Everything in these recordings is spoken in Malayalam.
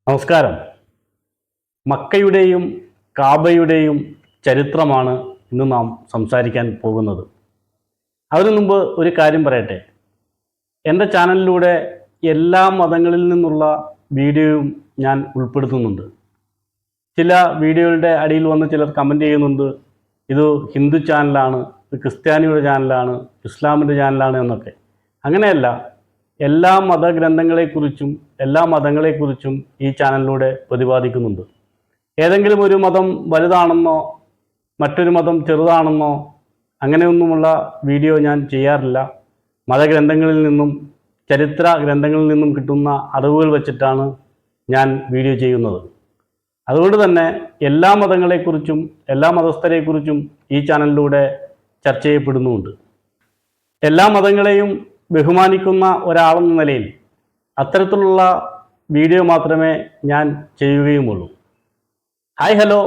നമസ്കാരം. മക്കയുടെയും കാബയുടെയും ചരിത്രമാണ് ഇന്ന് നാം സംസാരിക്കാൻ പോകുന്നത്. അതിനു മുമ്പ് ഒരു കാര്യം പറയട്ടെ. എൻ്റെ ചാനലിലൂടെ എല്ലാ മതങ്ങളിൽ നിന്നുള്ള വീഡിയോയും ഞാൻ ഉൾപ്പെടുത്തുന്നുണ്ട്. ചില വീഡിയോകളുടെ അടിയിൽ വന്ന് ചിലർ കമൻറ്റ് ചെയ്യുന്നുണ്ട്, ഇത് ഹിന്ദു ചാനലാണ്, ഇത് ക്രിസ്ത്യാനിയുടെ ചാനലാണ്, ഇസ്ലാമിൻ്റെ ചാനലാണ് എന്നൊക്കെ. അങ്ങനെയല്ല. എല്ലാ മതഗ്രന്ഥങ്ങളെക്കുറിച്ചും എല്ലാ മതങ്ങളെക്കുറിച്ചും ഈ ചാനലിലൂടെ പ്രതിപാദിക്കുന്നുണ്ട്. ഏതെങ്കിലും ഒരു മതം വലുതാണെന്നോ മറ്റൊരു മതം ചെറുതാണെന്നോ അങ്ങനെയൊന്നുമുള്ള വീഡിയോ ഞാൻ ചെയ്യാറില്ല. മതഗ്രന്ഥങ്ങളിൽ നിന്നും ചരിത്ര ഗ്രന്ഥങ്ങളിൽ നിന്നും കിട്ടുന്ന അറിവുകൾ വച്ചിട്ടാണ് ഞാൻ വീഡിയോ ചെയ്യുന്നത്. അതുകൊണ്ട് തന്നെ എല്ലാ മതങ്ങളെക്കുറിച്ചും എല്ലാ മതസ്ഥരെക്കുറിച്ചും ഈ ചാനലിലൂടെ ചർച്ച ചെയ്യപ്പെടുന്നുമുണ്ട്. എല്ലാ മതങ്ങളെയും ബഹുമാനിക്കുന്ന ഒരാളെന്ന നിലയിൽ അത്തരത്തിലുള്ള വീഡിയോ മാത്രമേ ഞാൻ ചെയ്യുകയുമുള്ളൂ. ഹായ് ഹലോ,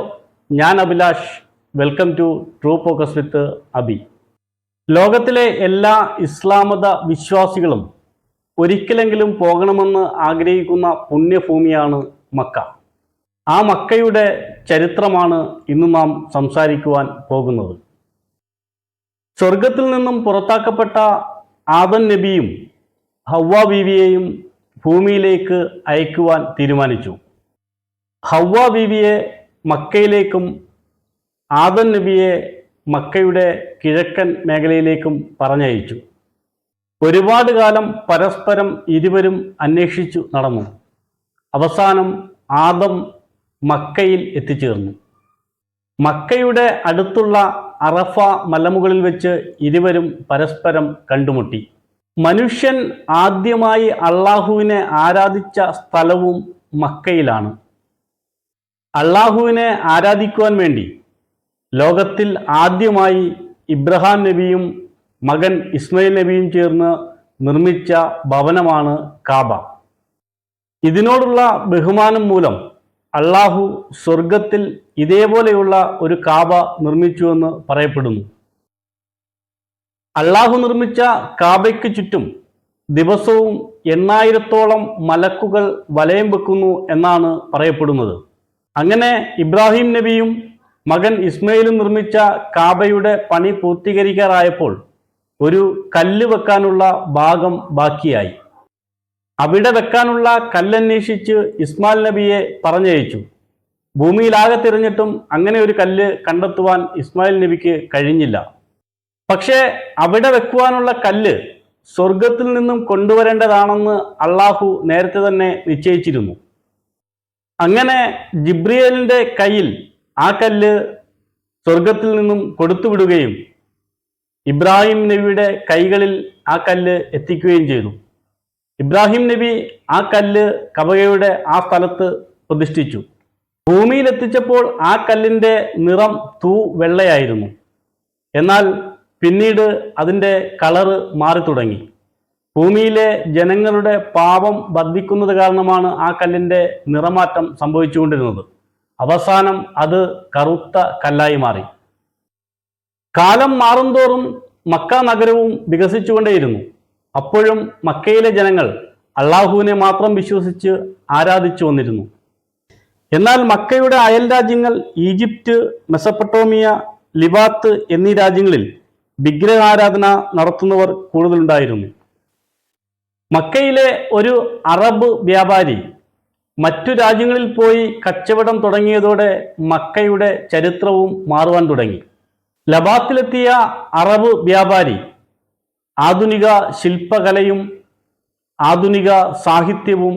ഞാൻ Abhilash. Welcome to True Focus with Abi. ലോകത്തിലെ എല്ലാ ഇസ്ലാം മത വിശ്വാസികളും ഒരിക്കലെങ്കിലും പോകണമെന്ന് ആഗ്രഹിക്കുന്ന പുണ്യഭൂമിയാണ് മക്ക. ആ മക്കയുടെ ചരിത്രമാണ് ഇന്ന് നാം സംസാരിക്കുവാൻ പോകുന്നത്. സ്വർഗത്തിൽ നിന്നും പുറത്താക്കപ്പെട്ട ആദം നബിയും ഹവ്വ ബീവിയെയും ഭൂമിയിലേക്ക് അയക്കുവാൻ തീരുമാനിച്ചു. ഹവ്വ ബീവിയെ മക്കയിലേക്കും ആദം നബിയെ മക്കയുടെ കിഴക്കൻ മേഖലയിലേക്കും പറഞ്ഞയച്ചു. ഒരുപാട് കാലം പരസ്പരം ഇരുവരും അന്വേഷിച്ചു നടന്നു. അവസാനം ആദം മക്കയിൽ എത്തിച്ചേർന്നു. മക്കയുടെ അടുത്തുള്ള അറഫ മലമുകളിൽ വെച്ച് ഇരുവരും പരസ്പരം കണ്ടുമുട്ടി. മനുഷ്യൻ ആദ്യമായി അള്ളാഹുവിനെ ആരാധിച്ച സ്ഥലവും മക്കയിലാണ്. അള്ളാഹുവിനെ ആരാധിക്കുവാൻ വേണ്ടി ലോകത്തിൽ ആദ്യമായി ഇബ്രാഹിം നബിയും മകൻ ഇസ്മായിൽ നബിയും ചേർന്ന് നിർമ്മിച്ച ഭവനമാണ് കാബ. ഇതിനോടുള്ള ബഹുമാനം മൂലം അള്ളാഹു സ്വർഗത്തിൽ ഇതേപോലെയുള്ള ഒരു കാബ നിർമ്മിച്ചുവെന്ന് പറയപ്പെടുന്നു. അള്ളാഹു നിർമ്മിച്ച കാബയ്ക്ക് ചുറ്റും ദിവസവും 8000-ഓളം മലക്കുകൾ വലയം വെക്കുന്നു എന്നാണ് പറയപ്പെടുന്നത്. അങ്ങനെ ഇബ്രാഹിം നബിയും മകൻ ഇസ്മായിലും നിർമ്മിച്ച കാബയുടെ പണി പൂർത്തീകരിക്കാറായപ്പോൾ ഒരു കല്ല് വെക്കാനുള്ള ഭാഗം ബാക്കിയായി. അവിടെ വെക്കാനുള്ള കല്ലന്വേഷിച്ച് ഇസ്മായിൽ നബിയെ പറഞ്ഞയച്ചു. ഭൂമിയിലാകെ തിരഞ്ഞിട്ടും അങ്ങനെ ഒരു കല്ല് കണ്ടെത്തുവാൻ ഇസ്മായിൽ നബിക്ക് കഴിഞ്ഞില്ല. പക്ഷേ അവിടെ വെക്കുവാനുള്ള കല്ല് സ്വർഗത്തിൽ നിന്നും കൊണ്ടുവരേണ്ടതാണെന്ന് അള്ളാഹു നേരത്തെ തന്നെ നിശ്ചയിച്ചിരുന്നു. അങ്ങനെ ജിബ്രീലിന്റെ കയ്യിൽ ആ കല്ല് സ്വർഗത്തിൽ നിന്നും കൊടുത്തുവിടുകയും ഇബ്രാഹിം നബിയുടെ കൈകളിൽ ആ കല്ല് എത്തിക്കുകയും ചെയ്തു. ഇബ്രാഹിം നബി ആ കല്ല് കഅബയുടെ ആ സ്ഥലത്ത് പ്രതിഷ്ഠിച്ചു. ഭൂമിയിലെത്തിച്ചപ്പോൾ ആ കല്ലിൻ്റെ നിറം വെള്ളയായിരുന്നു. എന്നാൽ പിന്നീട് അതിൻ്റെ കളറ് മാറി തുടങ്ങി. ഭൂമിയിലെ ജനങ്ങളുടെ പാപം വർദ്ധിക്കുന്നത് കാരണമാണ് ആ കല്ലിൻ്റെ നിറമാറ്റം സംഭവിച്ചുകൊണ്ടിരുന്നത്. അവസാനം അത് കറുത്ത കല്ലായി മാറി. കാലം മാറുന്തോറും മക്ക നഗരവും വികസിച്ചുകൊണ്ടേയിരുന്നു. അപ്പോഴും മക്കയിലെ ജനങ്ങൾ അള്ളാഹുവിനെ മാത്രം വിശ്വസിച്ച് ആരാധിച്ചു വന്നിരുന്നു. എന്നാൽ മക്കയുടെ അയൽ രാജ്യങ്ങൾ ഈജിപ്റ്റ്, മെസപ്പൊട്ടോമിയ, ലിബാത്ത് എന്നീ രാജ്യങ്ങളിൽ വിഗ്രഹാരാധന നടത്തുന്നവർ കൂടുതലുണ്ടായിരുന്നു. മക്കയിലെ ഒരു അറബ് വ്യാപാരി മറ്റു രാജ്യങ്ങളിൽ പോയി കച്ചവടം തുടങ്ങിയതോടെ മക്കയുടെ ചരിത്രവും മാറുവാൻ തുടങ്ങി. ലബാത്തിലെത്തിയ അറബ് വ്യാപാരി ആധുനിക ശില്പകലയും ആധുനിക സാഹിത്യവും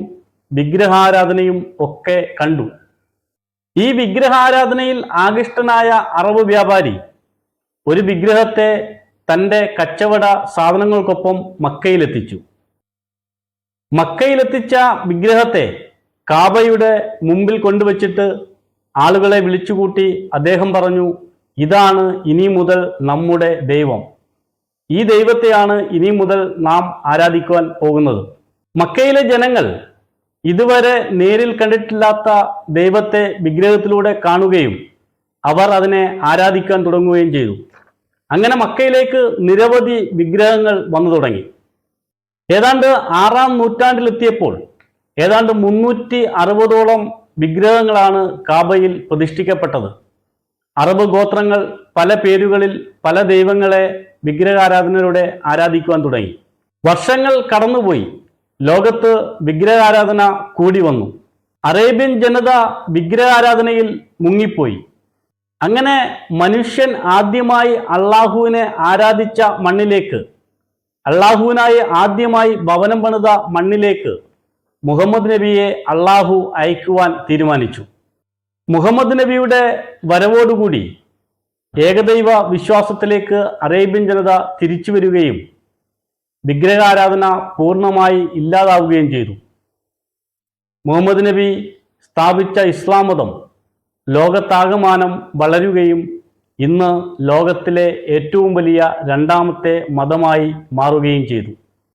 വിഗ്രഹാരാധനയും ഒക്കെ കണ്ടു. ഈ വിഗ്രഹാരാധനയിൽ ആകൃഷ്ടനായ അറബ് വ്യാപാരി ഒരു വിഗ്രഹത്തെ തൻ്റെ കച്ചവട സാധനങ്ങൾക്കൊപ്പം മക്കയിലെത്തിച്ചു. മക്കയിലെത്തിച്ച വിഗ്രഹത്തെ കാബയുടെ മുമ്പിൽ കൊണ്ടുവച്ചിട്ട് ആളുകളെ വിളിച്ചുകൂട്ടി അദ്ദേഹം പറഞ്ഞു, ഇതാണ് ഇനി മുതൽ നമ്മുടെ ദൈവം. ഈ ദൈവത്തെയാണ് ഇനി മുതൽ നാം ആരാധിക്കുവാൻ പോകുന്നത്. മക്കയിലെ ജനങ്ങൾ ഇതുവരെ നേരിൽ കണ്ടിട്ടില്ലാത്ത ദൈവത്തെ വിഗ്രഹത്തിലൂടെ കാണുകയും അവർ അതിനെ ആരാധിക്കാൻ തുടങ്ങുകയും ചെയ്തു. അങ്ങനെ മക്കയിലേക്ക് നിരവധി വിഗ്രഹങ്ങൾ വന്നു തുടങ്ങി. ഏതാണ്ട് 6-ാം നൂറ്റാണ്ടിലെത്തിയപ്പോൾ ഏതാണ്ട് 360ഓളം വിഗ്രഹങ്ങളാണ് കാബയിൽ പ്രതിഷ്ഠിക്കപ്പെട്ടത്. അറബ് ഗോത്രങ്ങൾ പല പേരുകളിൽ പല ദൈവങ്ങളെ വിഗ്രഹാരാധനയിലൂടെ ആരാധിക്കുവാൻ തുടങ്ങി. വർഷങ്ങൾ കടന്നുപോയി. ലോകത്ത് വിഗ്രഹാരാധന കൂടി വന്നു. അറേബ്യൻ ജനത വിഗ്രഹാരാധനയിൽ മുങ്ങിപ്പോയി. അങ്ങനെ മനുഷ്യൻ ആദ്യമായി അള്ളാഹുവിനെ ആരാധിച്ച മണ്ണിലേക്ക്, അള്ളാഹുവിനായി ആദ്യമായി ഭവനം പണിത മണ്ണിലേക്ക് മുഹമ്മദ് നബിയെ അള്ളാഹു അയക്കുവാൻ തീരുമാനിച്ചു. മുഹമ്മദ് നബിയുടെ വരവോടുകൂടി ഏകദൈവ വിശ്വാസത്തിലേക്ക് അറേബ്യൻ ജനത തിരിച്ചു വരികയും വിഗ്രഹാരാധന പൂർണ്ണമായി ഇല്ലാതാവുകയും ചെയ്തു. മുഹമ്മദ് നബി സ്ഥാപിച്ച ഇസ്ലാം മതം ലോകത്താകമാനം വളരുകയും ഇന്ന് ലോകത്തിലെ ഏറ്റവും വലിയ രണ്ടാമത്തെ മതമായി മാറുകയും ചെയ്തു.